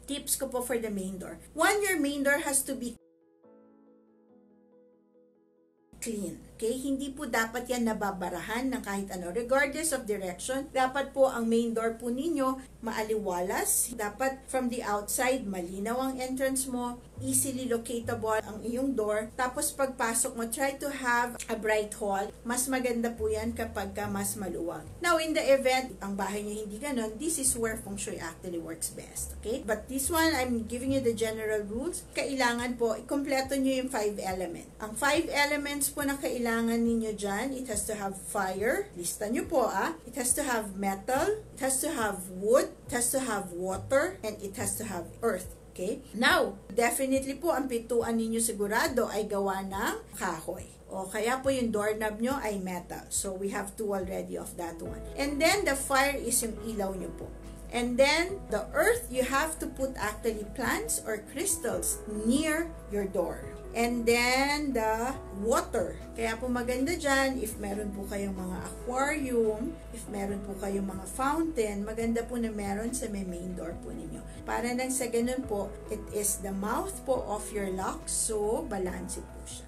tips ko po for the main door. One, your main door has to be clean. Okay? Hindi po dapat yan nababarahan ng kahit ano. Regardless of direction, dapat po ang main door po ninyo maaliwalas. Dapat from the outside, malinaw ang entrance mo, easily locatable ang iyong door. Tapos pagpasok mo, try to have a bright hall. Mas maganda po yan kapag ka mas maluwag. Now, in the event, ang bahay nyo hindi ganun, this is where feng shui actually works best. Okay? But this one, I'm giving you the general rules. Kailangan po, ikumpleto nyo yung 5 elements. Ang 5 elements po na kailangan ninyo dyan, it has to have fire. Lista nyo po It has to have metal, it has to have wood, it has to have water, and it has to have earth. Okay? Now, definitely po, ang pintuan ninyo sigurado ay gawa ng kahoy. O kaya po yung doorknob nyo ay metal. So, we have 2 already of that one. And then, the fire is yung ilaw nyo po. And then, the earth, you have to put actually plants or crystals near your door. And then, the water. Kaya po maganda dyan, if meron po kayong mga aquarium, if meron po kayong mga fountain, maganda po na meron sa may main door po ninyo. Para nang sa ganun po, it is the mouth po of your lock, so balanse po siya.